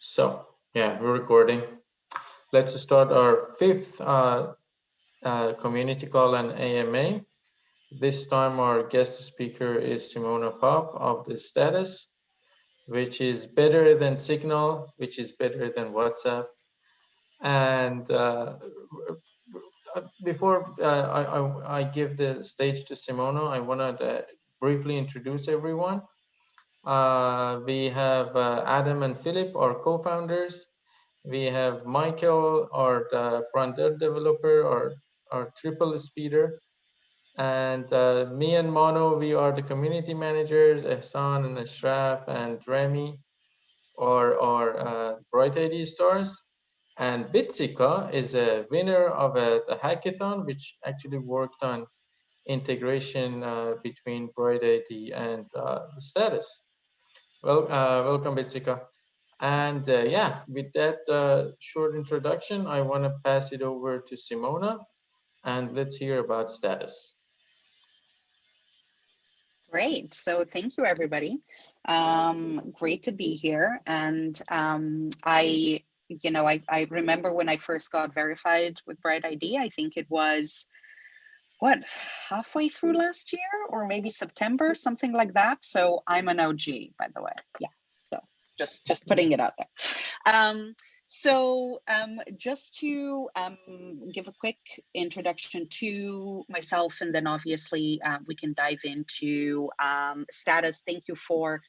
So, yeah, we're recording. Let's start our fifth community call and AMA. This time our guest speaker is Simona Pop of the Status, which is better than Signal, which is better than WhatsApp. And before I give the stage to Simona, I want to briefly introduce everyone. We have Adam and Philip, our co-founders. We have Michael, our front-end developer, our triple speeder. And me and Mono, we are the community managers, Ehsan and Ashraf and Remy, or BrightID stars. And Bitsika is a winner of the hackathon, which actually worked on integration between BrightID and the Status. Well, welcome, Bitsika. And yeah, with that short introduction, I want to pass it over to Simona, and let's hear about Status. Great. So thank you, everybody. Great to be here. And I remember when I first got verified with BrightID, I think it was, halfway through last year or maybe September, something like that. So I'm an OG, by the way. Yeah. So just putting it out there. Just to give a quick introduction to myself, and then obviously we can dive into Status. Thank you for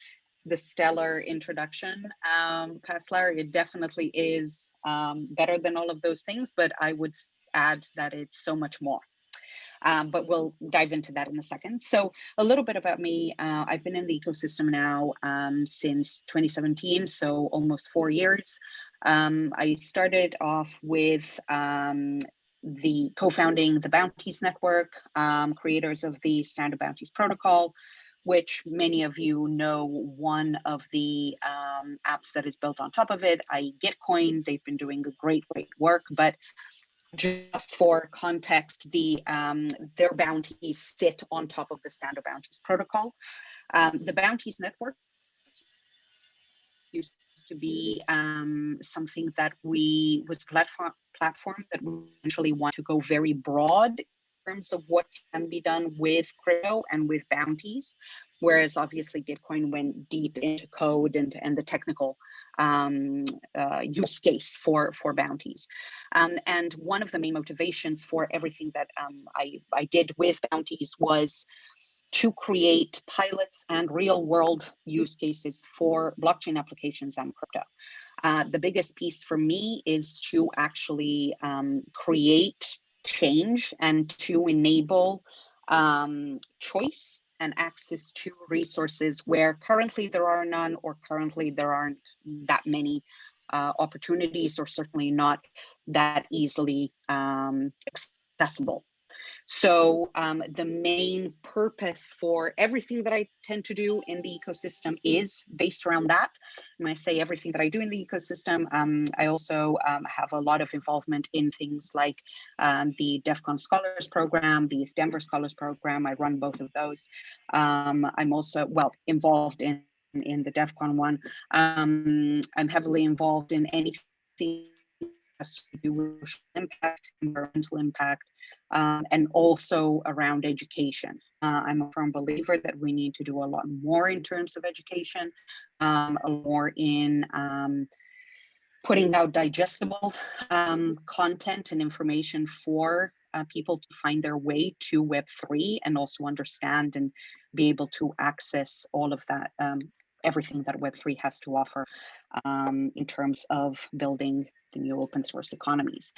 the stellar introduction, Paslar. It definitely is better than all of those things, but I would add that it's so much more. But we'll dive into that in a second. So a little bit about me. I've been in the ecosystem now since 2017, so almost 4 years. I started off with the co-founding the Bounties Network, creators of the Standard Bounties Protocol, which many of you know. One of the apps that is built on top of it, Gitcoin. They've been doing a great work, but just for context, their bounties sit on top of the Standard Bounties Protocol. The Bounties Network used to be something that was a platform that we eventually want to go very broad in terms of what can be done with crypto and with bounties, whereas obviously Gitcoin went deep into code and the technical use case for bounties. And one of the main motivations for everything that I did with bounties was to create pilots and real world use cases for blockchain applications and crypto. The biggest piece for me is to actually create change and to enable choice and access to resources where currently there are none, or currently there aren't that many opportunities, or certainly not that easily accessible. So the main purpose for everything that I tend to do in the ecosystem is based around that. When I say everything that I do in the ecosystem, I also have a lot of involvement in things like the DEF CON Scholars Program, the Denver Scholars Program. I run both of those. I'm also, involved in the DEF CON one. I'm heavily involved in anything has to do with social impact, environmental impact, and also around education. I'm a firm believer that we need to do a lot more in terms of education, a lot more in putting out digestible content and information for people to find their way to Web3 and also understand and be able to access all of that, everything that Web3 has to offer in terms of building the new open source economies.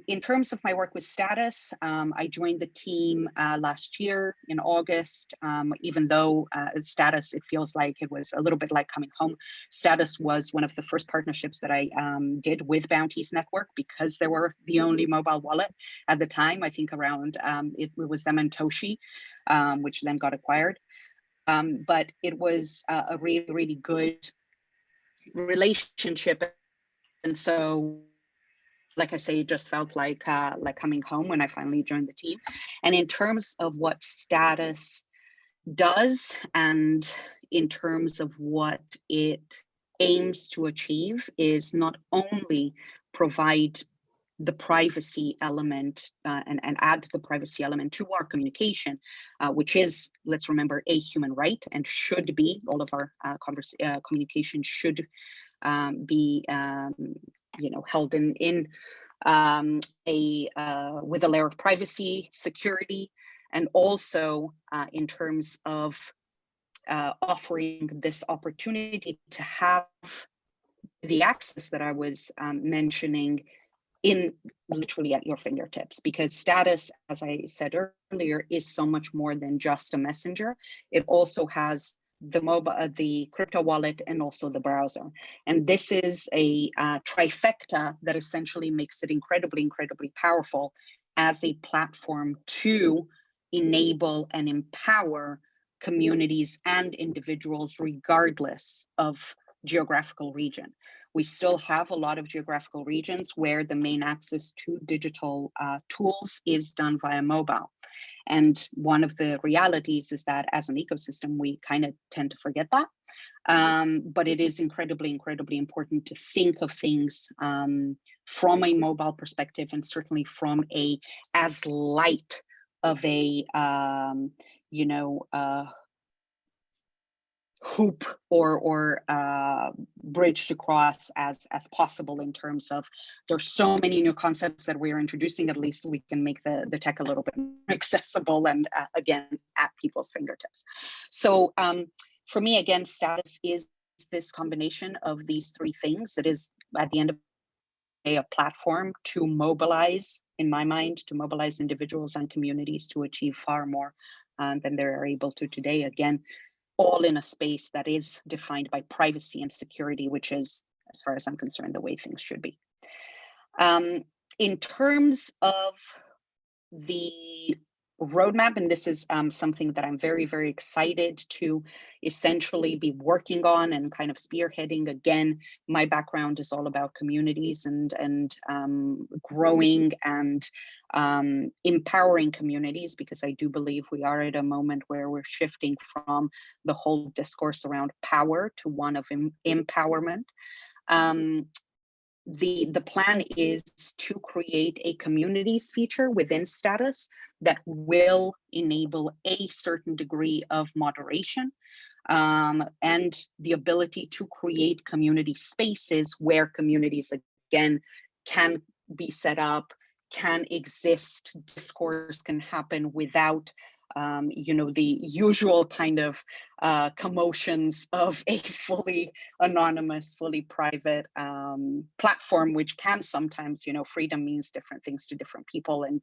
In terms of my work with Status, I joined the team last year in August. Even though Status, it feels like it was a little bit like coming home. Status was one of the first partnerships that I did with Bounties Network, because they were the only mobile wallet at the time. I think around, it was them and Toshi, which then got acquired. But it was a really good relationship. And so, like I say, it just felt like coming home when I finally joined the team. And in terms of what Status does, and in terms of what it aims to achieve is not only provide the privacy element and add the privacy element to our communication, which is, let's remember, a human right and should be, all of our communication should be held in with a layer of privacy, security, and also in terms of offering this opportunity to have the access that I was mentioning in literally at your fingertips, because status, as I said earlier, is so much more than just a messenger. It also has the mobile, the crypto wallet, and also the browser. And this is a trifecta that essentially makes it incredibly powerful as a platform to enable and empower communities and individuals regardless of geographical region. We still have a lot of geographical regions where the main access to digital tools is done via mobile. And one of the realities is that as an ecosystem, we kind of tend to forget that. But it is incredibly important to think of things from a mobile perspective, and certainly from a as light of a hoop or bridge to cross as possible, in terms of there's so many new concepts that we're introducing. At least we can make the tech a little bit more accessible and again at people's fingertips. So for me, again, status is this combination of these three things. It is at the end of the day a platform to mobilize, in my mind, to mobilize individuals and communities to achieve far more than they're able to today. Again, all in a space that is defined by privacy and security, which is, as far as I'm concerned, the way things should be. In terms of the roadmap, and this is something that I'm very excited to essentially be working on and kind of spearheading. Again, my background is all about communities and growing and empowering communities, because I do believe we are at a moment where we're shifting from the whole discourse around power to one of empowerment. The plan is to create a communities feature within status that will enable a certain degree of moderation and the ability to create community spaces where communities, again, can be set up, can exist, discourse can happen without the usual kind of commotions of a fully anonymous, fully private platform, which can sometimes, freedom means different things to different people. And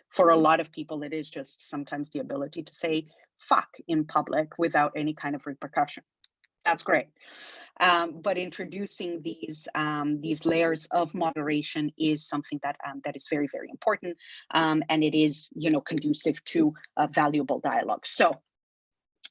for a lot of people, it is just sometimes the ability to say fuck in public without any kind of repercussion. That's great. But introducing these layers of moderation is something that is very important, and it is conducive to valuable dialogue. So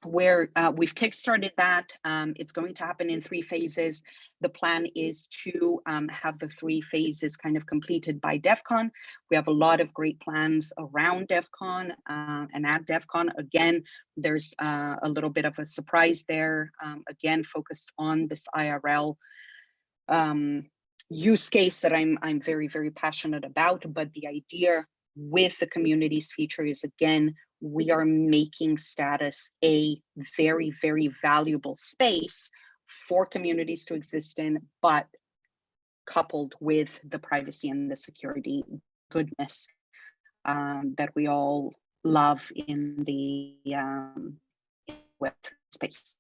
we've kickstarted that. It's going to happen in 3 phases. The plan is to have the 3 phases kind of completed by DEF CON. We have a lot of great plans around DEF CON and at DEF CON. Again, there's a little bit of a surprise there, again, focused on this IRL use case that I'm very passionate about. But the idea with the communities feature is, again, we are making status a very valuable space for communities to exist in, but coupled with the privacy and the security goodness that we all love in the web space.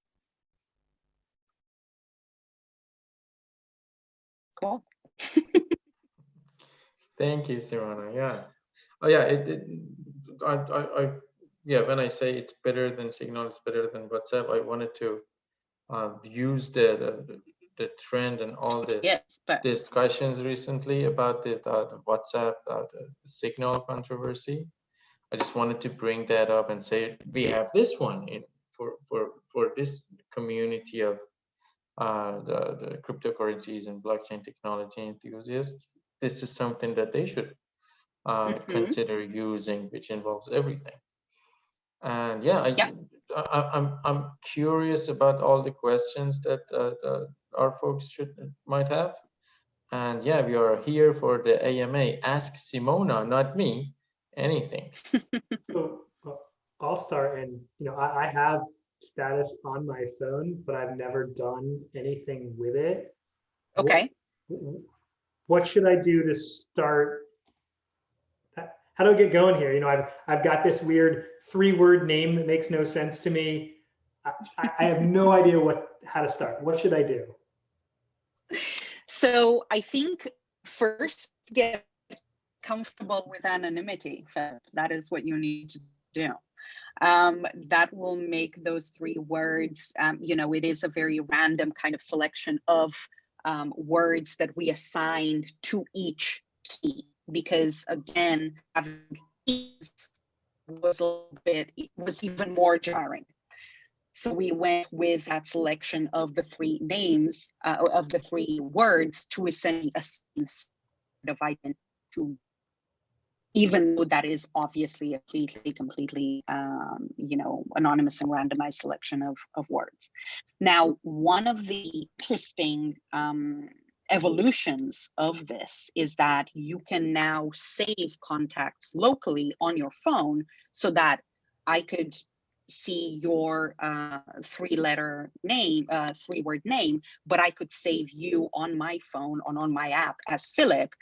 Cool. Thank you, Simona. Yeah. Oh yeah. Yeah. When I say it's better than Signal, it's better than WhatsApp. I wanted to use the trend and all the discussions recently about the WhatsApp the Signal controversy. I just wanted to bring that up and say we have this one in for this community of the cryptocurrencies and blockchain technology enthusiasts. This is something that they should consider using, which involves everything. And yeah, I'm curious about all the questions that our folks might have. And yeah, we are here for the AMA. Ask Simona, not me, anything. So I'll start, and I have status on my phone, but I've never done anything with it. Okay. What should I do to start? How do I get going here? I've got this weird 3-word name that makes no sense to me. I have no idea how to start. What should I do? So I think first get comfortable with anonymity. That is what you need to do. That will make those 3 words, it is a very random kind of selection of words that we assigned to each key, because again, having keys was even more jarring. So we went with that selection of the 3 names, of the 3 words, to essentially assign of identity to, even though that is obviously a completely anonymous and randomized selection of words. Now, one of the interesting evolutions of this is that you can now save contacts locally on your phone, so that I could see your 3-letter name, 3-word name, but I could save you on my phone, on my app as Philip,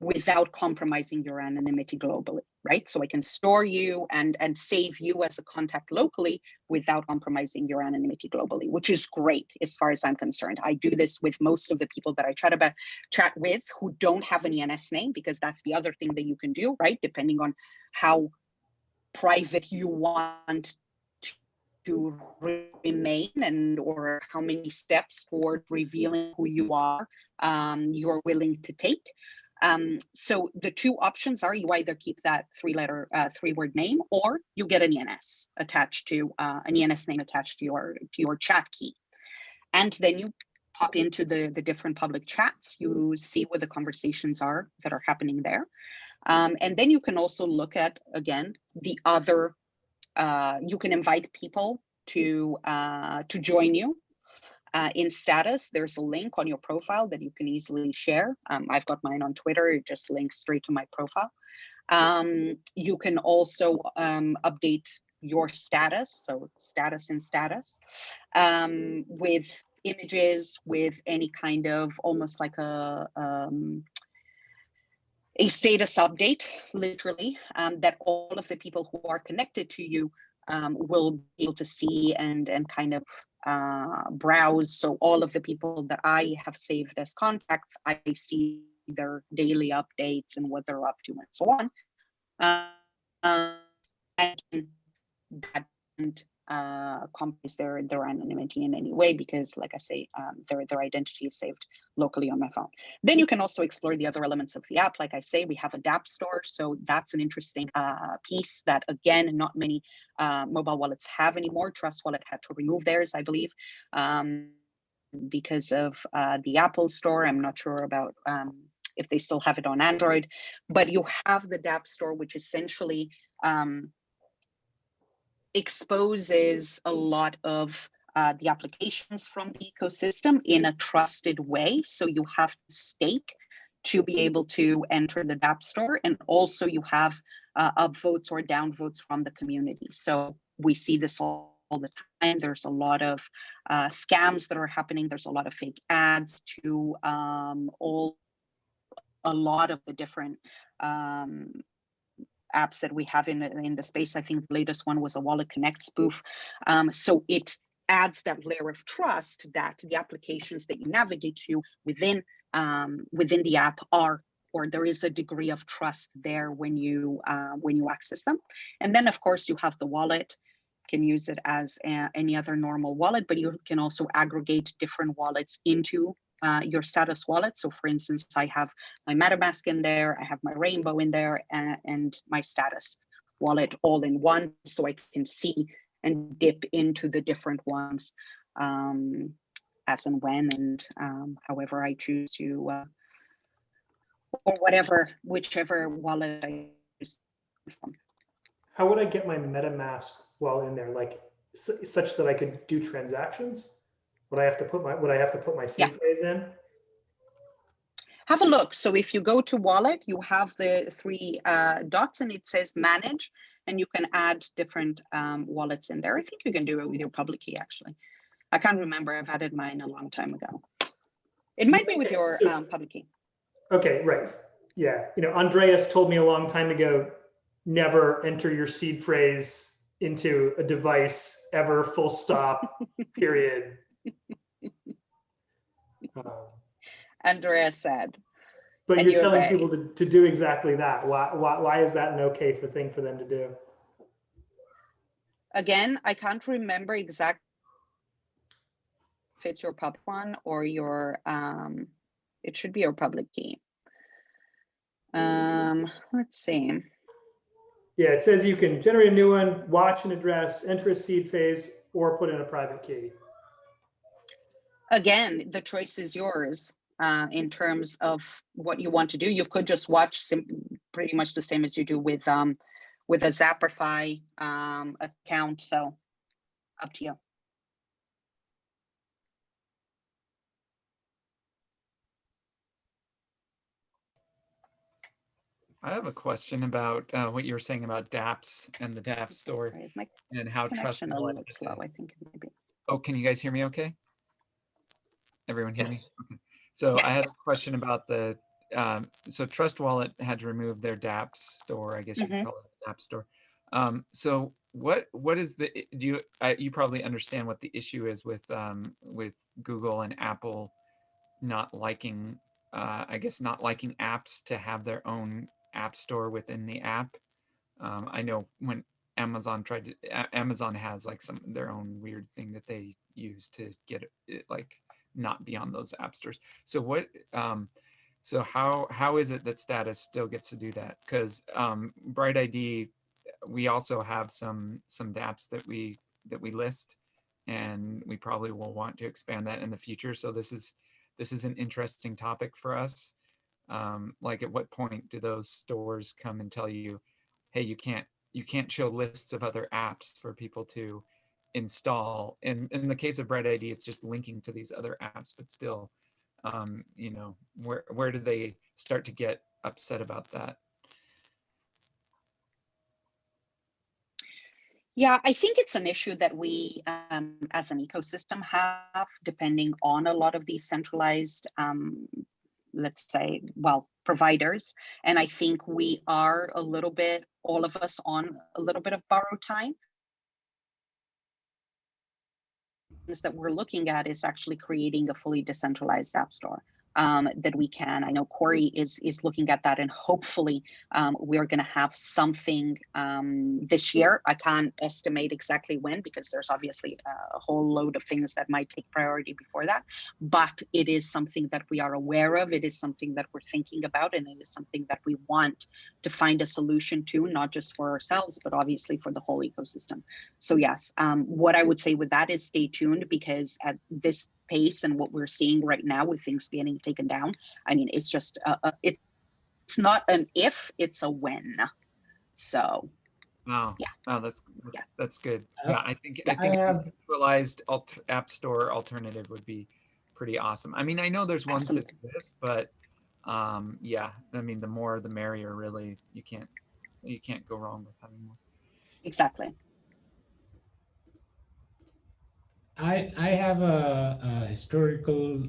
without compromising your anonymity globally, right? So I can store you and save you as a contact locally without compromising your anonymity globally, which is great as far as I'm concerned. I do this with most of the people that I chat with who don't have an ENS name, because that's the other thing that you can do, right? Depending on how private you want to remain, and or how many steps toward revealing who you are you're willing to take. So the 2 options are, you either keep that 3-word name, or you get an ENS attached to an ENS name attached to your chat key, and then you pop into the different public chats. You see what the conversations are that are happening there, and then you can also look at, again, the other. You can invite people to join you. In status, there's a link on your profile that you can easily share. I've got mine on Twitter. It just links straight to my profile. You can also update your status, so status in status, with images, with any kind of almost like a status update, literally, that all of the people who are connected to you will be able to see and kind of browse. So all of the people that I have saved as contacts, I see their daily updates and what they're up to and so on. And that doesn't compromise their anonymity in any way, because, like I say, their identity is saved locally on my phone. Then you can also explore the other elements of the app. Like I say, we have a DApp store, so that's an interesting piece that, again, not many mobile wallets have anymore. Trust Wallet had to remove theirs, I believe, because of the Apple Store. I'm not sure about if they still have it on Android, but you have the DApp store, which essentially exposes a lot of the applications from the ecosystem in a trusted way. So you have to stake to be able to enter the DApp store, and also you have upvotes or downvotes from the community. So we see this all the time. There's a lot of scams that are happening. There's a lot of fake ads to a lot of the different apps that we have in the space. I think the latest one was a Wallet Connect spoof. So it adds that layer of trust that the applications that you navigate to within the app are, or there is a degree of trust there when you access them. And then, of course, you have the wallet. You can use it as any other normal wallet, but you can also aggregate different wallets into your status wallet. So for instance, I have my MetaMask in there, I have my Rainbow in there, and my status wallet all in one, so I can see and dip into the different ones as and when, and however I choose to, or whichever wallet I use from. How would I get my MetaMask while in there, like such that I could do transactions? Would I have to put my Yeah. seed phrase in? Have a look. So if you go to wallet, you have the three dots and it says manage, and you can add different wallets in there. I think you can do it with your public key, actually. I can't remember. I've added mine a long time ago. It might be with your public key. Okay, right. Yeah. Andreas told me a long time ago, never enter your seed phrase into a device ever, full stop, period. Andrea said. But and you're you telling obey. people to do exactly that. Why is that an okay thing for them to do? Again, I can't remember exactly if it's your public one or your, it should be your public key. Let's see. Yeah, it says you can generate a new one, watch an address, enter a seed phrase, or put in a private key. Again, the choice is yours in terms of what you want to do. You could just watch pretty much the same as you do with a Zappify account. So up to you. I have a question about what you were saying about dApps and the dApp store and how Trust Wallet. A little slow, I think maybe. Oh, can you guys hear me okay? Everyone hear me? Okay. So Yes. I had a question about the, so Trust Wallet had to remove their dApp store, I guess you could call it the App Store. So what is the, you probably understand what the issue is with Google and Apple not liking, I guess not liking apps to have their own app store within the app. I know when Amazon Amazon has like their own weird thing that they use to get it like not be on those app stores. So what, so how is it that Status still gets to do that? Because BrightID, we also have some dApps that we list, and we probably will want to expand that in the future. So this is an interesting topic for us. Like at what point do those stores come and tell you, hey, you can't show lists of other apps for people to install? And in the case of BrightID, it's just linking to these other apps, but still, you know, where do they start to get upset about that? Yeah, I think it's an issue that we as an ecosystem have, depending on a lot of these centralized, let's say, well, providers. And I think we are a little bit, all of us, on a little bit of borrowed time. That we're looking at is actually creating a fully decentralized app store that we can. I know Corey is looking at that, and hopefully we're going to have something this year. I can't estimate exactly when, because there's obviously a whole load of things that might take priority before that. But it is something that we are aware of. It is something that we're thinking about, and it is something that we want to find a solution to, not just for ourselves, but obviously for the whole ecosystem. So yes, what I would say with that is stay tuned, because at this pace and what we're seeing right now with things getting taken down, I mean, it's just it's not an if, it's a when. So oh yeah. Oh, that's good. Yeah, I think I a decentralized app store alternative would be pretty awesome. I mean, I know there's ones that exist, but yeah, I mean, the more the merrier, really. You can't go wrong with having more. Exactly. I have a historical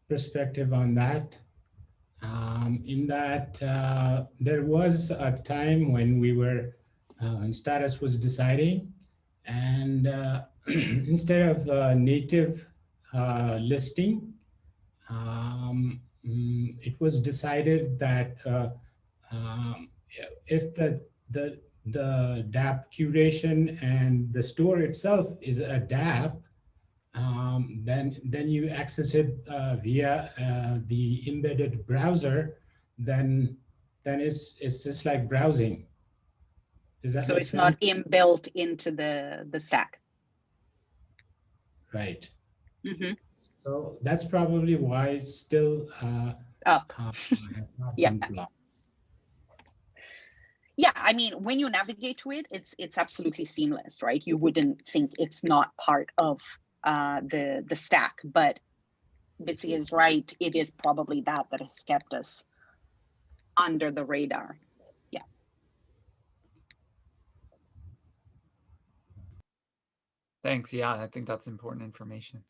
perspective on that. In that there was a time when we were, when Status was deciding, and instead of native listing, it was decided that if the dApp curation and the store itself is a dApp, then you access it via the embedded browser, then it's just like browsing. Does that So make it's sense? not inbuilt into the stack. Right. Mm-hmm. So that's probably why it's still up. has not Yeah. been blocked. Yeah, I mean, when you navigate to it, it's absolutely seamless, right? You wouldn't think it's not part of the stack, but Bitsy is right. It is probably that has kept us under the radar. Yeah. Thanks. Yeah, I think that's important information.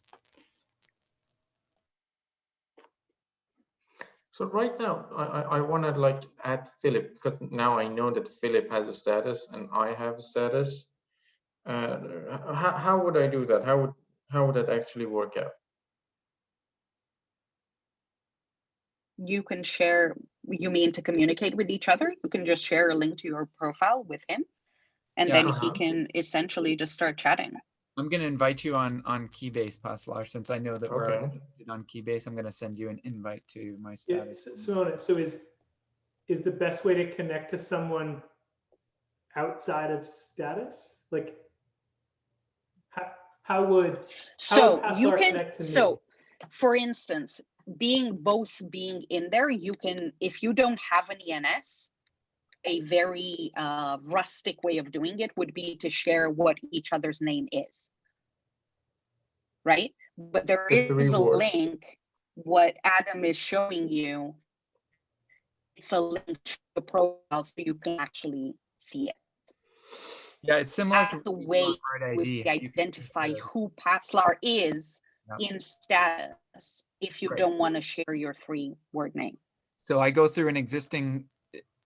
So right now, I want to like add Philip, because now I know that Philip has a status and I have a status. How would I do that? How would that actually work out? You can share, you mean to communicate with each other? You can just share a link to your profile with him, and Yeah. then he can essentially just start chatting. I'm going to invite you on Keybase, Paslar, since I know that we're Okay. already on Keybase. I'm going to send you an invite to my Yeah, status. so is the best way to connect to someone outside of status? Like, how would You Paslar can, connect to me? so for instance, being in there, you can, if you don't have an ENS, a very rustic way of doing it would be to share what each other's name is, right? But there The three is a words. link. What Adam is showing you, it's a link to the profile so you can actually see it. Yeah, it's similar That's to the what you do way on we BrightID. You can identify just, who Paslar is Yeah. in status if you Right. don't want to share your 3-word name. So I go through an existing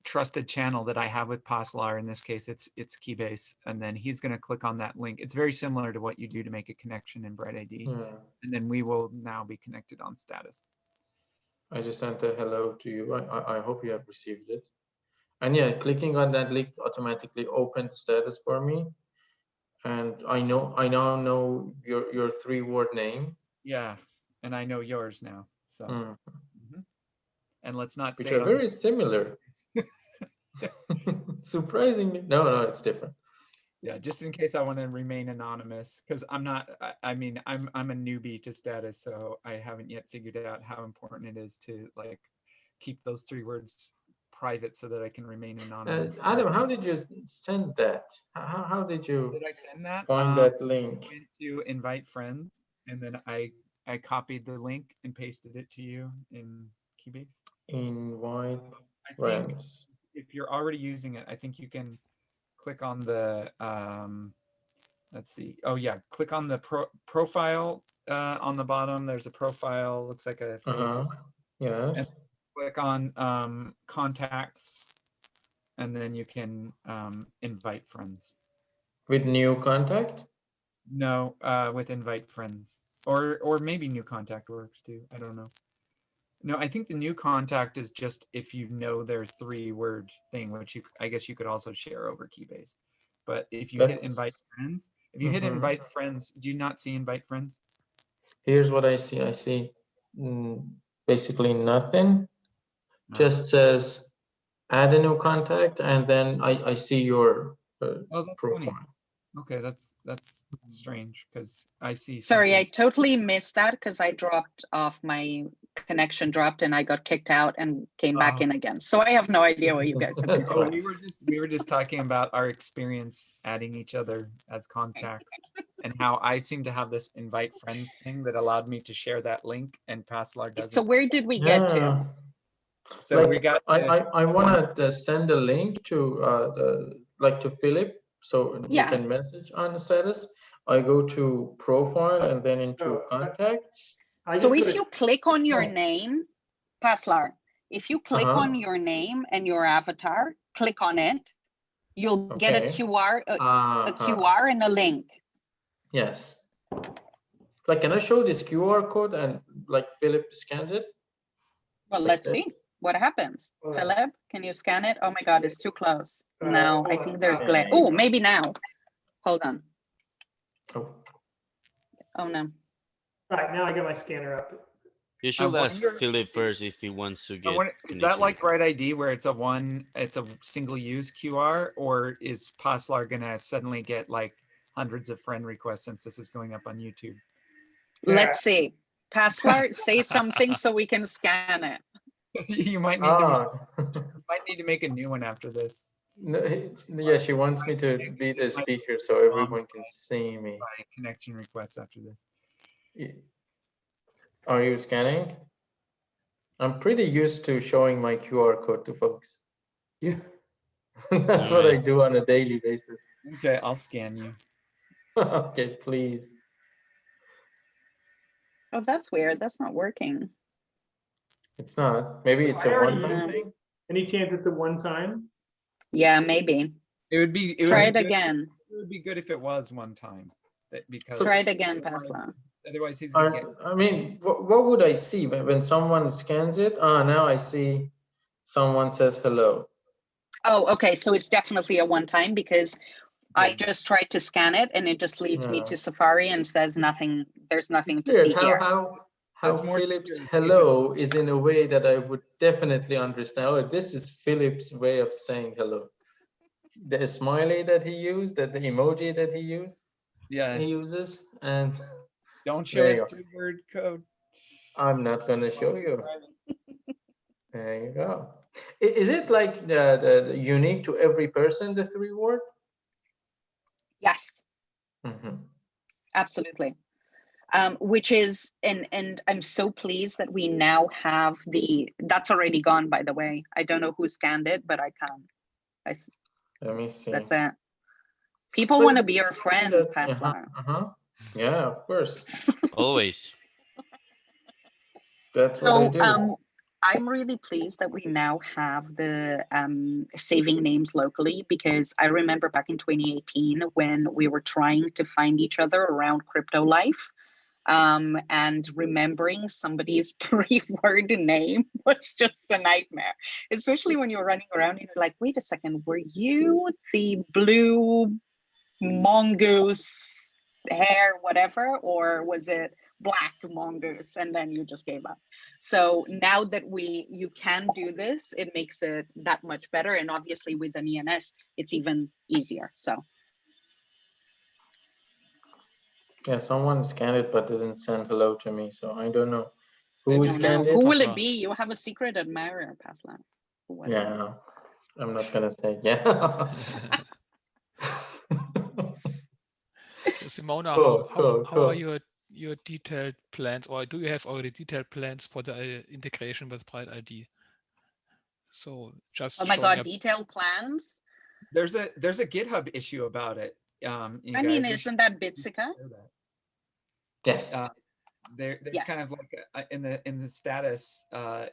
trusted channel that I have with Paslar. In this case, it's Keybase, and then he's going to click on that link. It's very similar to what you do to make a connection in BrightID, and then we will now be connected on status. I just sent a hello to you. I hope you have received it. And yeah, clicking on that link automatically opened status for me. And I now know your 3-word name. Yeah, and I know yours now. So, and let's not Which say are very similar. Surprisingly, no, it's different. Yeah, just in case I want to remain anonymous, because I'm not. I mean, I'm a newbie to status, so I haven't yet figured out how important it is to like keep those 3 words private so that I can remain anonymous. Adam, how did you send that? How did you? Did I send that? Find that link. I went to invite friends, and then I copied the link and pasted it to you in Keybase. Invite I think friends. if you're already using it, I think you can click on the let's see. Oh yeah, click on the profile on the bottom. There's a profile, looks like a face. Yes. And click on contacts, and then you can invite friends. With new contact? No, with invite friends, or maybe new contact works too. I don't know. No, I think the new contact is just if you know their 3-word thing, which I guess you could also share over Keybase. But if you hit invite friends, if you hit invite friends, do you not see invite friends? Here's what I see. I see basically nothing. Just says add a new contact, and then I see your profile. Funny. Okay, that's strange because I see. Sorry, I totally missed that because I dropped off, my connection dropped and I got kicked out and came back in again. So I have no idea what you guys have been doing. We were just talking about our experience adding each other as contacts and how I seem to have this invite friends thing that allowed me to share that link, and Paslar doesn't. So where did we get to? So like, we got I want to send a link to to Philip, so we can message on the status. I go to profile and then into contacts. So if you click on your name, Paslar, if you click on your name and your avatar, click on it, you'll get a QR, a QR and a link. Yes. Like, can I show this QR code and like Philip scans it? Well, let's see what happens. Philip, can you scan it? Oh my God, it's too close. No, I think there's glare. Oh, maybe now. Hold on. Oh no. All right, now I got my scanner up. You should ask Philip first if he wants to get. Is that like BrightID where it's a single use QR, or is Paslar gonna suddenly get like hundreds of friend requests since this is going up on YouTube? Let's see. Paslar, say something so we can scan it. You might need to make a new one after this. No, yeah, she wants me to be the speaker so everyone can see me. by connection requests after this. Are you scanning? I'm pretty used to showing my QR code to folks. Yeah. That's what I Alright. do on a daily basis. Okay, I'll scan you. Okay, please. Oh, that's weird. That's not working. It's not. Maybe it's a Why are you one-time No. thing. Any chance it's a one time? Yeah, maybe. It would be Try it good. again. It would be good if it was one time, because So- Try it again, otherwise, Pasla. otherwise he's gonna get. I mean, what would I see when someone scans it? Ah, now I see someone says hello. Oh, okay. So it's definitely a one time because I Yeah. just tried to scan it and it just leads me Yeah. to Safari and says nothing. There's nothing to Weird see how here. That's more Philip's secure. hello is in a way that I would definitely understand. Oh, this is Philip's way of saying hello. The smiley that he used, that the emoji that he Yeah. uses, and Don't show there us you go. 3-word code. I'm not gonna show you. There you go. Is it like the unique to every person, the 3-word? Yes, Mhm. absolutely. Which is, and I'm so pleased that we now have that's already gone, by the way. I don't know who scanned it, but I can. Let me see. That's it. People But want to be your friend, Pasla. Yeah, of course. Always. That's what I So do. I'm really pleased that we now have the saving names locally, because I remember back in 2018 when we were trying to find each other around crypto life, and remembering somebody's 3-word name was just a nightmare, especially when you're running around and you're like, wait a second, were you the blue mongoose hair whatever, or was it black mongoose, and then you just gave up? So now that you can do this, it makes it that much better, and obviously with an ENS it's even easier. So Yeah, someone scanned it but didn't send hello to me, so I don't know I who don't know. scanned Who it. will it be? You have a secret admirer, Paslan. Who was it? Yeah, I'm not gonna say. Yeah. So Simona, Cool, how are cool. your detailed plans, or do you have already detailed plans for the integration with BrightID? So just Oh my showing god, up. detailed plans. There's a GitHub issue about it. You I guys, mean, we isn't that Bitsica? Yes. There's Yes. kind of like in the status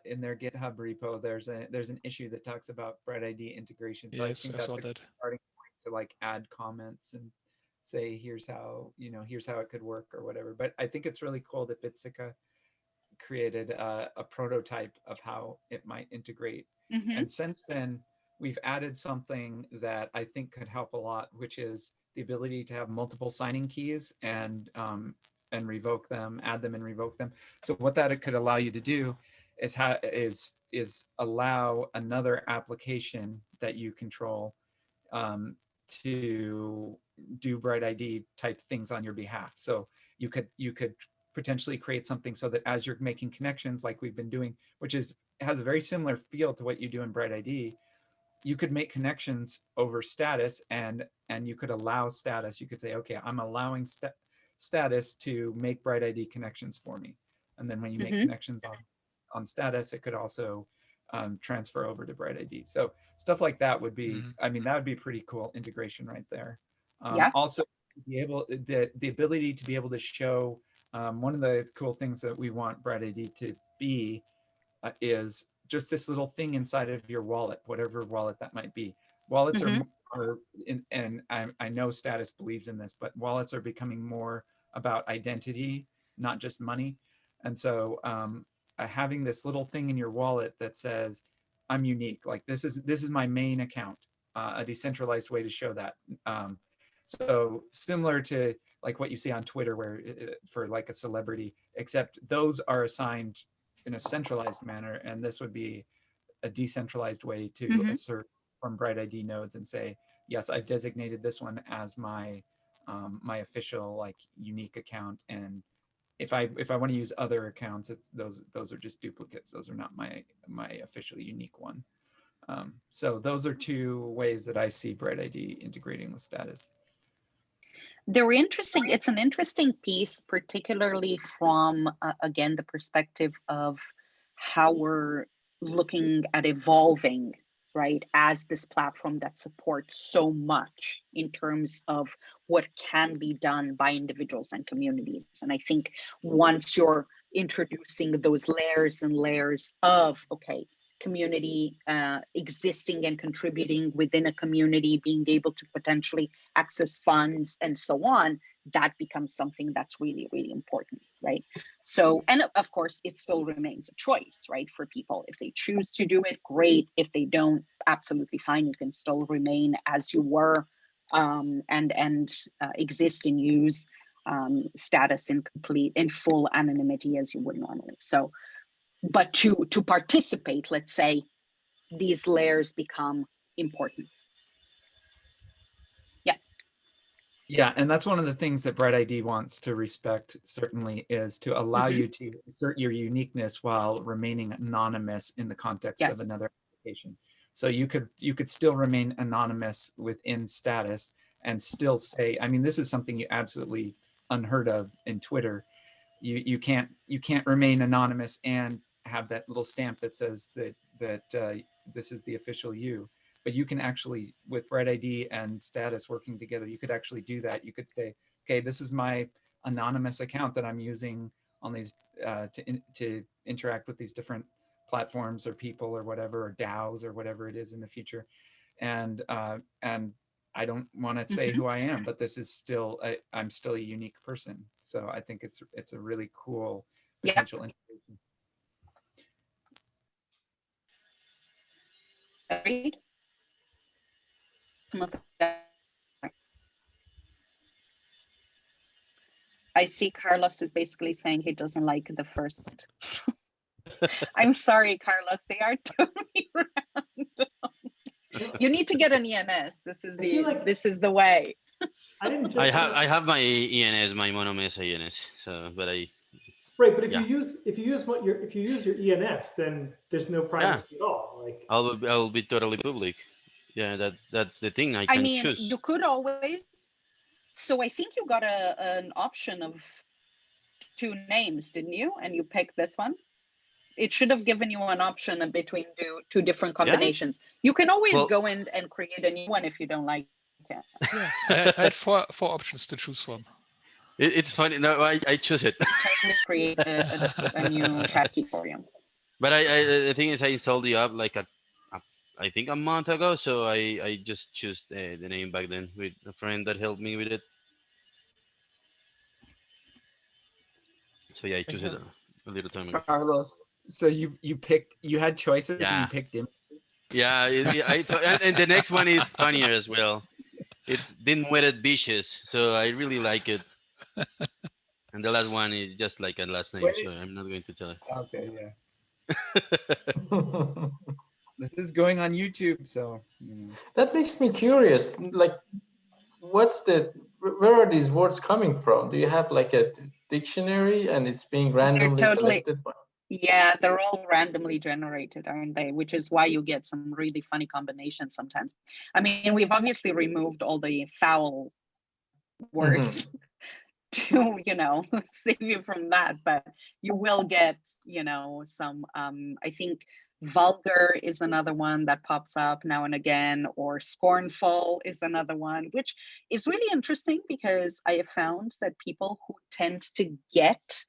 in their GitHub repo, there's an issue that talks about BrightID integration. So I Yes, think I that's saw a that. starting point to like add comments and say here's how it could work or whatever. But I think it's really cool that Bitsica created a prototype of how it might integrate. Mm-hmm. And since then, we've added something that I think could help a lot, which is the ability to have multiple signing keys and revoke them, add them and revoke them. So what that it could allow you to do is allow another application that you control to do BrightID type things on your behalf. So you could potentially create something so that as you're making connections like we've been doing, which has a very similar feel to what you do in BrightID, you could make connections over status and you could allow status. You could say, okay, I'm allowing status to make BrightID connections for me. And then when you make Mm-hmm. connections on status, it could also transfer over to BrightID. So stuff like that would be, I mean, that would be pretty cool integration right there. Yeah. Also, the ability to be able to show one of the cool things that we want BrightID to be is just this little thing inside of your wallet, whatever wallet that might be. Wallets Mm-hmm. are and I know status believes in this, but wallets are becoming more about identity, not just money. And so having this little thing in your wallet that says, I'm unique, like this is my main account, a decentralized way to show that. So similar to like what you see on Twitter, where for like a celebrity, except those are assigned in a centralized manner, and this would be a decentralized way to Mm-hmm. assert from BrightID nodes and say, yes, I've designated this one as my my official like unique account, and if I want to use other accounts, those are just duplicates. Those are not my official unique one. So those are two ways that I see BrightID integrating with status. They're interesting. It's an interesting piece, particularly from, again, the perspective of how we're looking at evolving, right, as this platform that supports so much in terms of what can be done by individuals and communities. And I think once you're introducing those layers and layers of, okay, community existing and contributing within a community, being able to potentially access funds and so on, that becomes something that's really, really important, right? So, and of course, it still remains a choice, right, for people. If they choose to do it, great. If they don't, absolutely fine. You can still remain as you were and exist and use status in full anonymity as you would normally. So, but to participate, let's say, these layers become important. Yeah, and that's one of the things that BrightID wants to respect, certainly, is to allow you to assert your uniqueness while remaining anonymous in the context of another application. So you could still remain anonymous within status and still say, I mean, this is something you absolutely unheard of in Twitter. You can't remain anonymous and have that little stamp that says that this is the official you. But you can actually, with BrightID and status working together, you could actually do that. You could say, okay, this is my anonymous account that I'm using on these to interact with these different platforms or people or whatever, or DAOs or whatever it is in the future. And I don't want to say who I am, but this is still, I'm still a unique person. So I think it's a really cool potential integration. Agreed. I see Carlos is basically saying he doesn't like the first. I'm sorry, Carlos, they are totally random. You need to get an ENS. This is the way. I have my ENS, my monomesa ENS. So, but I. Right, but if you use your ENS, then there's no privacy at all. Like I'll be totally public. Yeah, that's the thing. I can choose. You could always. So I think you got an option of 2 names, didn't you? And you picked this one. It should have given you an option between two different combinations. Yeah. You can always go in and create a new one if you don't like it. Yeah, I had four options to choose from. It's funny. No, I choose it. Create a new chat key for you. But the thing is, I installed the app like I think a month ago, so I just chose the name back then with a friend that helped me with it. So yeah, I chose it a little time ago. Carlos, so you had choices and you picked him. Yeah, I thought, and the next one is funnier as well. It's Dimwitted Bitches, so I really like it. And the last one is just like a last name, so I'm not going to tell it. Okay, yeah. This is going on YouTube, so. That makes me curious. Like, where are these words coming from? Do you have like a dictionary and it's being randomly selected? Yeah, they're all randomly generated, aren't they? Which is why you get some really funny combinations sometimes. I mean, we've obviously removed all the foul words to, save you from that, but you will get, some, I think vulgar is another one that pops up now and again, or scornful is another one, which is really interesting because I have found that people who tend to get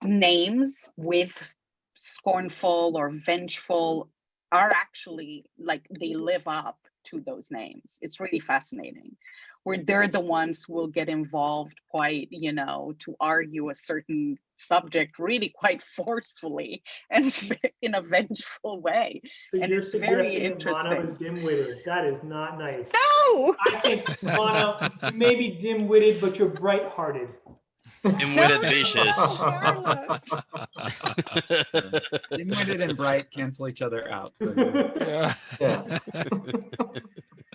names with scornful or vengeful are actually like they live up to those names. It's really fascinating, where they're the ones who will get involved quite, to argue a certain subject really quite forcefully and in a vengeful way. So and it's very interesting. Mono is dim-witted. That is not nice. No! I think, Mono, you may be dim-witted, but you're bright-hearted. Dim-witted vicious. Dim-witted and bright cancel each other out. So yeah.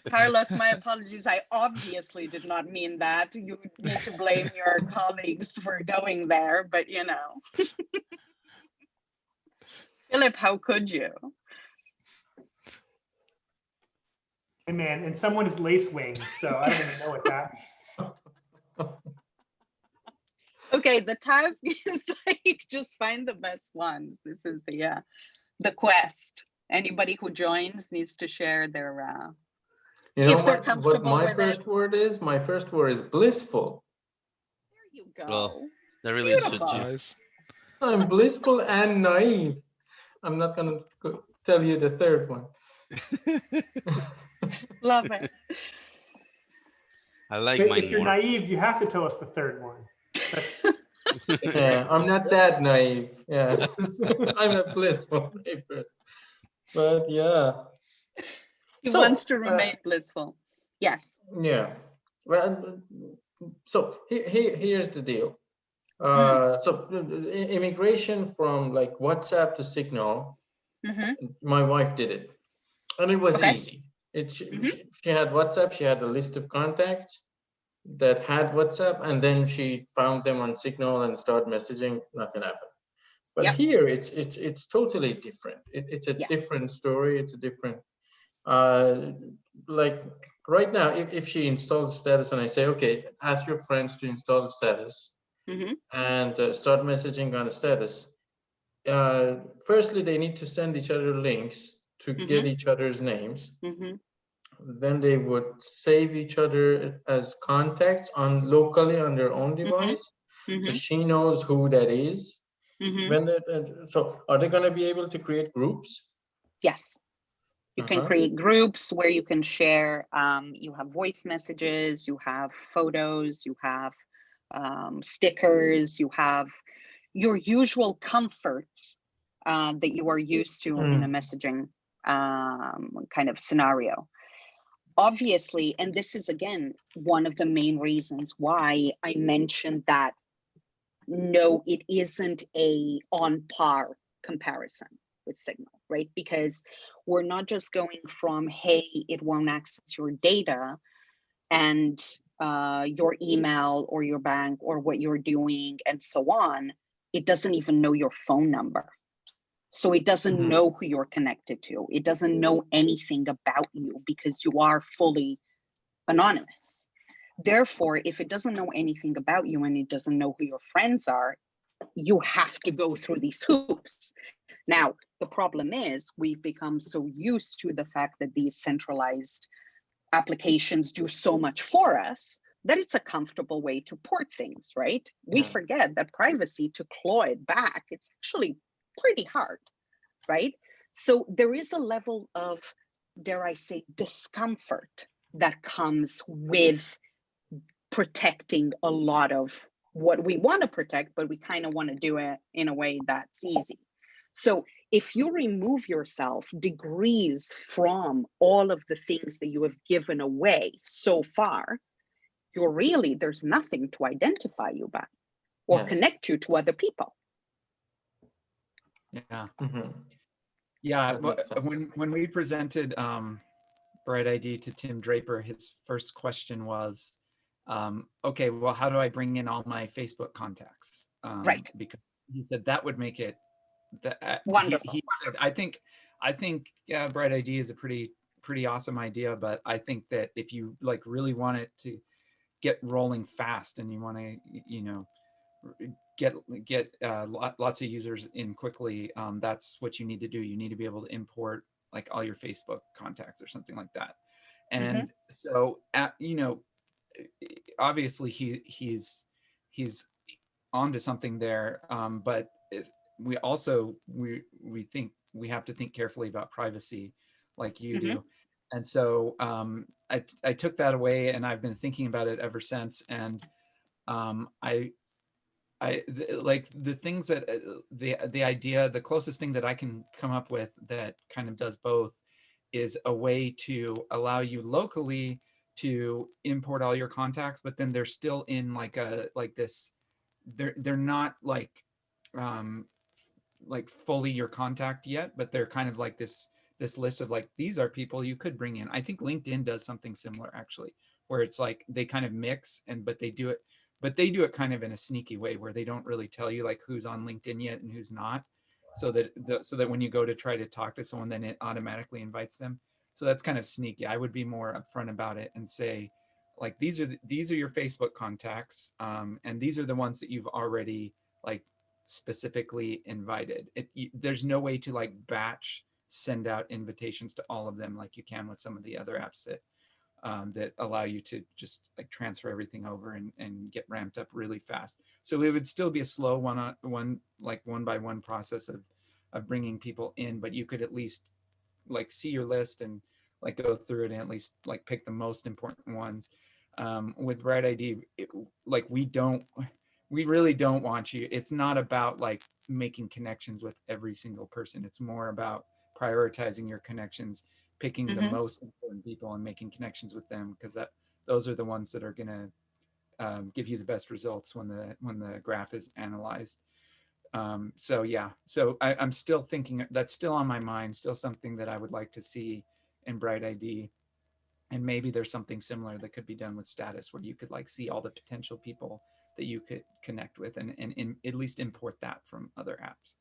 Carlos, my apologies. I obviously did not mean that. You need to blame your colleagues for going there, but Philip, how could you? Hey man, and someone is lace wings, so I don't even know what that means. Okay, the task is like just find the best ones. This is the quest. Anybody who joins needs to share their You know if they're what comfortable my with it. first word is? My first word is blissful. There you Well, go. that really suits you. Beautiful. Nice. I'm blissful and naive. I'm not gonna tell you the third one. Love it. I like But mine if you're more. naive, you have to tell us the third one. Yeah, I'm not that naive. Yeah, I'm a blissful naive person. But yeah. He So, wants to remain blissful. Yes. yeah. Well, so here's the deal. Immigration from like WhatsApp to Signal, Mm-hmm. my wife did it, and it was Okay. easy. She had WhatsApp. She had a list of contacts that had WhatsApp, and then she found them on Signal and started messaging. Nothing happened. But Yep. here, it's totally different. It's a Yes. different story. It's a different. Like right now, if she installs status and I say, okay, ask your friends to install the status Mm-hmm. and start messaging on the status. Firstly, they need to send each other links to get each other's names. Mm-hmm. Then they would save each other as contacts on locally on their own device, so she knows who that is. Mm-hmm. When so are they going to be able to create groups? Yes. You can create groups where you can share. You have voice messages, you have photos, you have stickers, you have your usual comforts that you are used to in a messaging kind of scenario. Obviously, and this is again one of the main reasons why I mentioned that no, it isn't a on par comparison with Signal, right? Because we're not just going from, hey, it won't access your data and your email or your bank or what you're doing and so on. It doesn't even know your phone number. So it doesn't know who you're connected to. It doesn't know anything about you because you are fully anonymous. Therefore, if it doesn't know anything about you and it doesn't know who your friends are, you have to go through these hoops. Now, the problem is we've become so used to the fact that these centralized applications do so much for us that it's a comfortable way to port things, right? We forget that privacy, to claw it back, it's actually pretty hard, right? So there is a level of, dare I say, discomfort that comes with protecting a lot of what we want to protect, but we kind of want to do it in a way that's easy. So if you remove yourself degrees from all of the things that you have given away so far, you're really, there's nothing to identify you by or connect you to other people. Yeah. Yeah. When we presented BrightID to Tim Draper, his first question was, okay, well, how do I bring in all my Facebook contacts? Right. Because he said that would make it wonderful. He said, I think BrightID is a pretty awesome idea, but I think that if you like really want it to get rolling fast and you want to, you know, get lots of users in quickly, that's what you need to do. You need to be able to import like all your Facebook contacts or something like that. And so, you know, obviously he's onto something there, but we also we think we have to think carefully about privacy, like you do. And so I took that away, and I've been thinking about it ever since. And like the things that the idea, the closest thing that I can come up with that kind of does both is a way to allow you locally to import all your contacts, but then they're still in like this, they're not like fully your contact yet, but they're kind of like this list of like, these are people you could bring in. I think LinkedIn does something similar actually, where it's like they kind of mix but they do it kind of in a sneaky way where they don't really tell you like who's on LinkedIn yet and who's not, so that when you go to try to talk to someone, then it automatically invites them. So that's kind of sneaky. I would be more upfront about it and say, like, these are your Facebook contacts, and these are the ones that you've already like specifically invited. There's no way to like batch send out invitations to all of them like you can with some of the other apps that allow you to just like transfer everything over and get ramped up really fast. So it would still be a slow one by one process of bringing people in, but you could at least like see your list and like go through it and at least like pick the most important ones. With BrightID, like we really don't want you. It's not about like making connections with every single person. It's more about prioritizing your connections, picking the most important people and making connections with them, because those are the ones that are going to give you the best results when the graph is analyzed. So yeah, so I'm still thinking, that's still on my mind, still something that I would like to see in BrightID. And maybe there's something similar that could be done with status, where you could like see all the potential people that you could connect with and at least import that from other apps.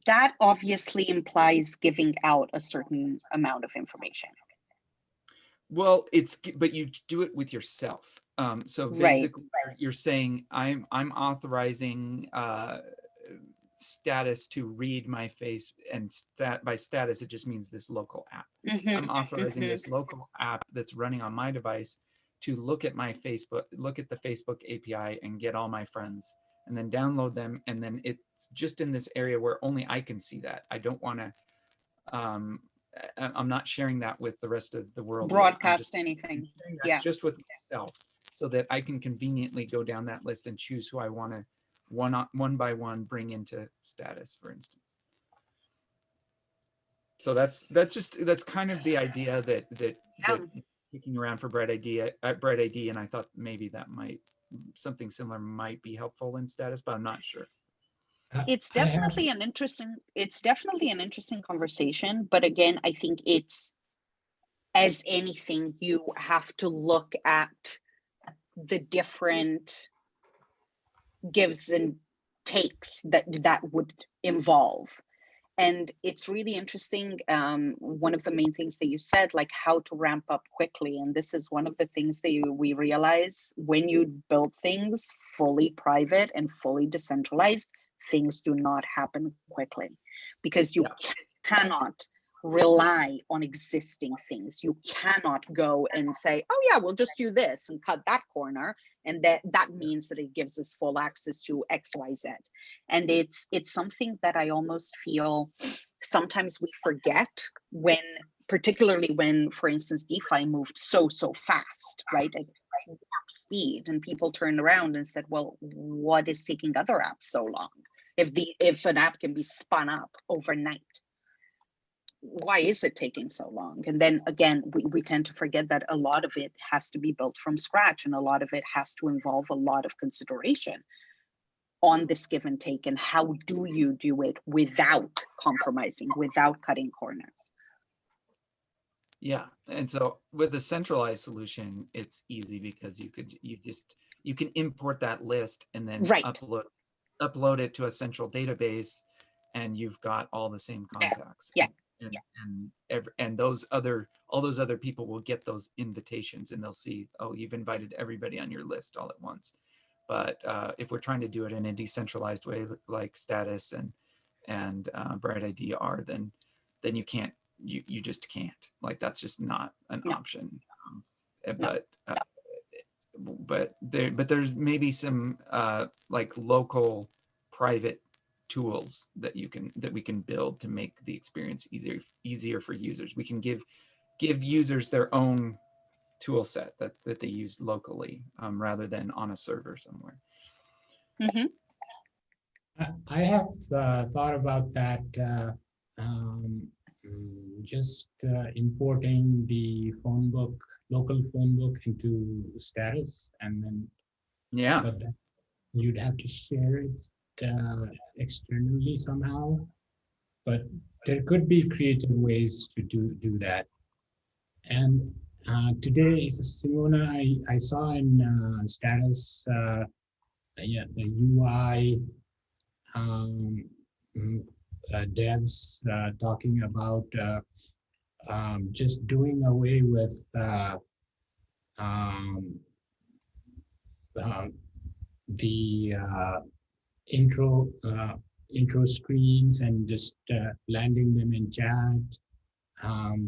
That obviously implies giving out a certain amount of information. Well, but you do it with yourself. So basically, you're saying I'm authorizing status to read my face, and by status it just means this local app. I'm authorizing this local app that's running on my device to look at my Facebook, look at the Facebook API and get all my friends, and then download them, and then it's just in this area where only I can see that. I don't want to I'm not sharing that with the rest of the world. Broadcast anything. Yeah. Just with myself, so that I can conveniently go down that list and choose who I want to one by one bring into status, for instance. So that's kind of the idea that kicking around for BrightID, and I thought maybe that something similar might be helpful in status, but I'm not sure. It's definitely an interesting conversation, but again, I think it's, as anything, you have to look at the different gives and takes that would involve. And it's really interesting. One of the main things that you said, like how to ramp up quickly. And this is one of the things that we realize when you build things fully private and fully decentralized, things do not happen quickly, because you cannot rely on existing things. You cannot go and say, oh yeah, we'll just do this and cut that corner, and that means that it gives us full access to XYZ. And it's something that I almost feel sometimes we forget, particularly when, for instance, DeFi moved so fast, right? At warp speed, and people turned around and said, well, what is taking other apps so long? If an app can be spun up overnight, why is it taking so long? And then again, we tend to forget that a lot of it has to be built from scratch, and a lot of it has to involve a lot of consideration on this give and take, and how do you do it without compromising, without cutting corners. Yeah, and so with a centralized solution, it's easy because you can import that list and then upload it to a central database, and you've got all the same contacts. And all those other people will get those invitations, and they'll see, oh, you've invited everybody on your list all at once. But if we're trying to do it in a decentralized way, like status and BrightID are, then you can't. You just can't. Like, that's just not an option. But there's maybe some like local private tools that we can build to make the experience easier for users. We can give users their own tool set that they use locally, rather than on a server somewhere. I have thought about that, just importing the local phone book into status, and then but then you'd have to share it externally somehow. But there could be creative ways to do that. And today, Simona, I saw in status the UI devs talking about just doing away with um, uh, the intro screens and just landing them in chat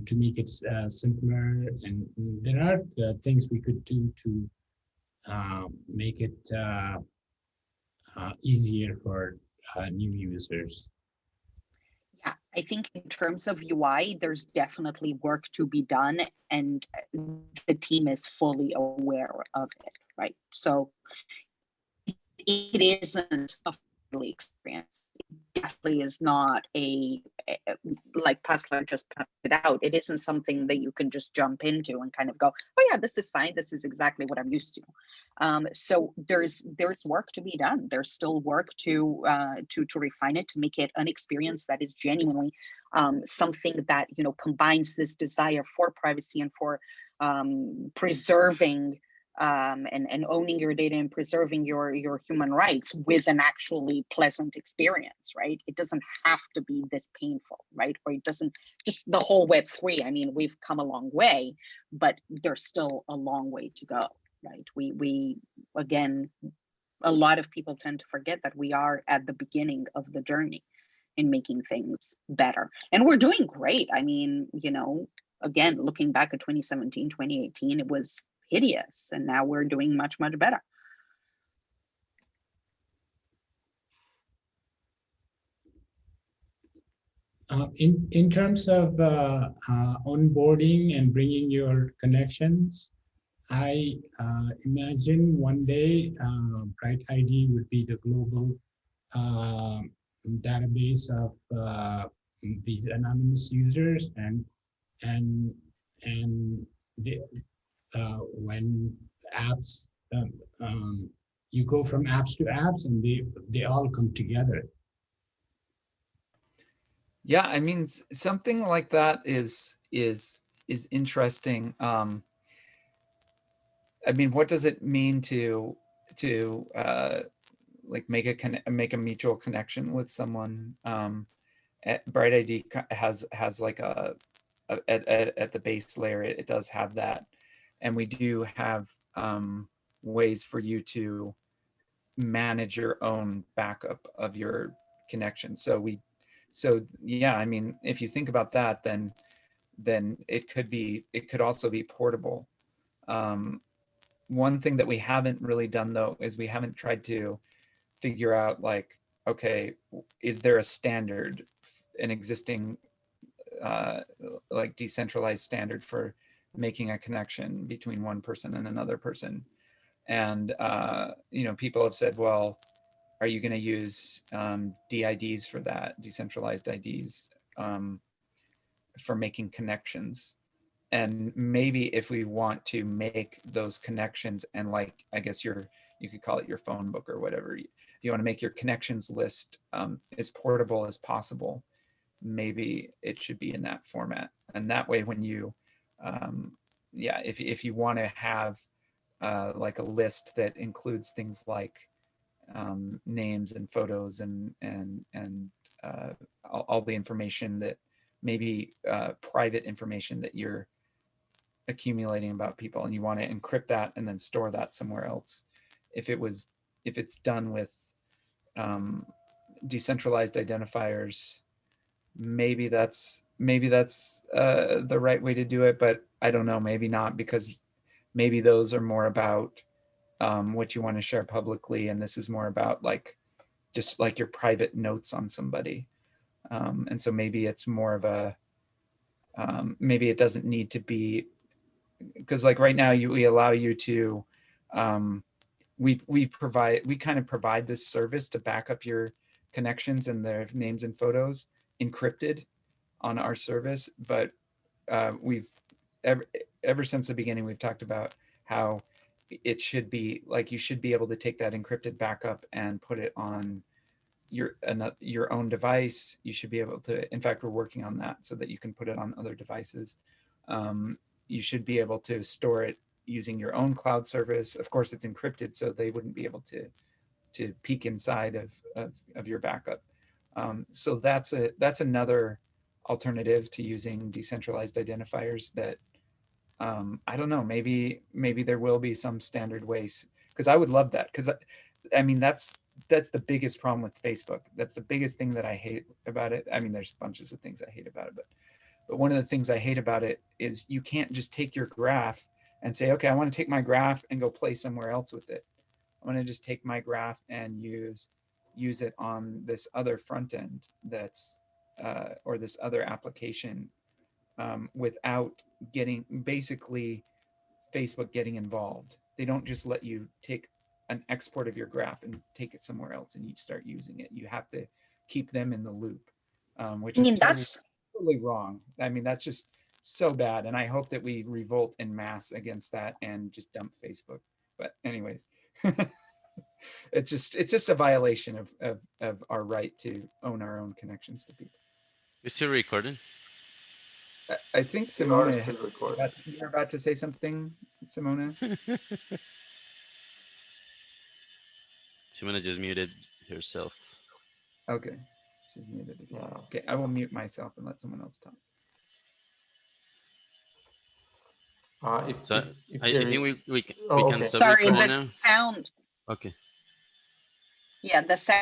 to make it simpler. And there are things we could do to make it easier for new users. Yeah, I think in terms of UI, there's definitely work to be done, and the team is fully aware of it, right? So it isn't a friendly experience. It definitely is not like Pascal just pointed out, it isn't something that you can just jump into and kind of go, oh yeah, this is fine. This is exactly what I'm used to. So there's work to be done. There's still work to refine it, to make it an experience that is genuinely something that, you know, combines this desire for privacy and for preserving and owning your data and preserving your human rights with an actually pleasant experience, right? It doesn't have to be this painful, right? Or it doesn't, just the whole Web3. I mean, we've come a long way, but there's still a long way to go, right? We again, a lot of people tend to forget that we are at the beginning of the journey in making things better, and we're doing great. I mean, you know, again, looking back at 2017, 2018, it was hideous, and now we're doing much better. In terms of onboarding and bringing your connections, I imagine one day BrightID would be the global uh, database of these anonymous users, and and the, when apps you go from apps to apps, and they all come together. Yeah, I mean, something like that is interesting. I mean, what does it mean to like make a mutual connection with someone? BrightID has like at the base layer, it does have that, and we do have ways for you to manage your own backup of your connection. So yeah, I mean, if you think about that, then it could also be portable. One thing that we haven't really done though is we haven't tried to figure out like, okay, is there a standard, an existing like decentralized standard for making a connection between one person and another person? And you know, people have said, well, are you going to use DIDs for that, decentralized IDs, for making connections? And maybe if we want to make those connections, and like, I guess you could call it your phone book or whatever, if you want to make your connections list as portable as possible, maybe it should be in that format. And that way, when you yeah, if you want to have like a list that includes things like names and photos and all the information that maybe private information that you're accumulating about people, and you want to encrypt that and then store that somewhere else. If it's done with decentralized identifiers, maybe that's the right way to do it, but I don't know, maybe not, because maybe those are more about what you want to share publicly, and this is more about like just like your private notes on somebody. And so maybe it's more of a maybe it doesn't need to be, because like right now we allow you to we kind of provide this service to back up your connections and their names and photos encrypted on our service. But we've ever since the beginning, we've talked about how it should be like, you should be able to take that encrypted backup and put it on your own device. You should be able to, in fact, we're working on that so that you can put it on other devices. You should be able to store it using your own cloud service. Of course, it's encrypted, so they wouldn't be able to peek inside of your backup. So that's another alternative to using decentralized identifiers that I don't know, maybe there will be some standard ways, because I would love that, because I mean that's the biggest problem with Facebook. That's the biggest thing that I hate about it. I mean, there's bunches of things I hate about it, but one of the things I hate about it is you can't just take your graph and say, okay, I want to take my graph and go play somewhere else with it. I want to just take my graph and use it on this other front end that's or this other application without getting basically Facebook getting involved. They don't just let you take an export of your graph and take it somewhere else and you start using it. You have to keep them in the loop, which I is mean, that's totally wrong. I mean, that's just so bad. And I hope that we revolt en masse against that and just dump Facebook. But anyways, it's just a violation of our right to own our own connections to people. You still recording? I think We are Simona, still recording. you were about to say something, Simona? Simona just muted herself. Okay, she's muted again. Yeah. Okay, I will mute myself and let someone else talk. If So if I there think is, we oh, can okay. stop sorry, recording the now. sound. Okay. Yeah, the sound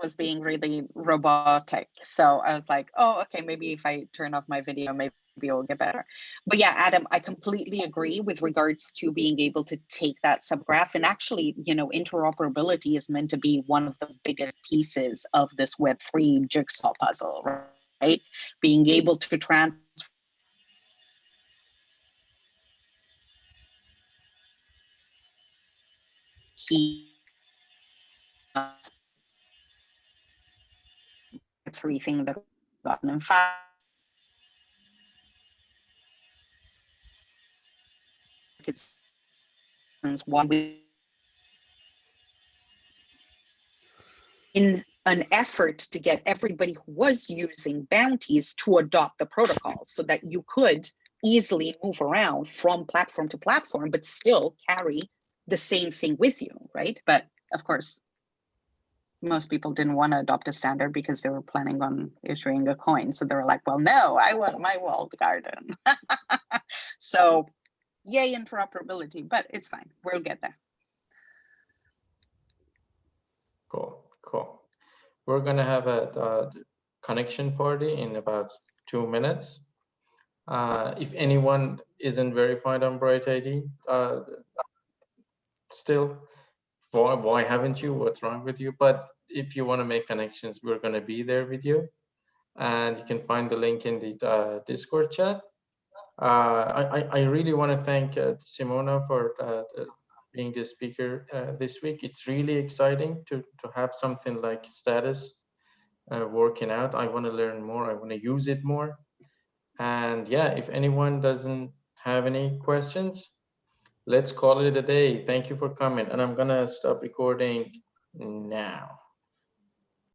was being really robotic. So I was like, oh, okay, maybe if I turn off my video, maybe it'll get better. But yeah, Adam, I completely agree with regards to being able to take that subgraph. And actually, you know, interoperability is meant to be one of the biggest pieces of this Web3 jigsaw puzzle, right? Being able to transfer key three thing that gotten in fact it's one we in an effort to get everybody who was using bounties to adopt the protocol so that you could easily move around from platform to platform, but still carry the same thing with you, right? But of course, most people didn't want to adopt a standard because they were planning on issuing a coin. So they were like, well, no, I want my walled garden. So yay, interoperability, but it's fine. We'll get there. Cool. We're gonna have a connection party in about 2 minutes. If anyone isn't verified on BrightID, still, why haven't you? What's wrong with you? But if you want to make connections, we're gonna be there with you, and you can find the link in the Discord chat. I really want to thank Simona for being the speaker this week. It's really exciting to have something like status working out. I want to learn more. I want to use it more. And yeah, if anyone doesn't have any questions, let's call it a day. Thank you for coming. And I'm gonna stop recording now.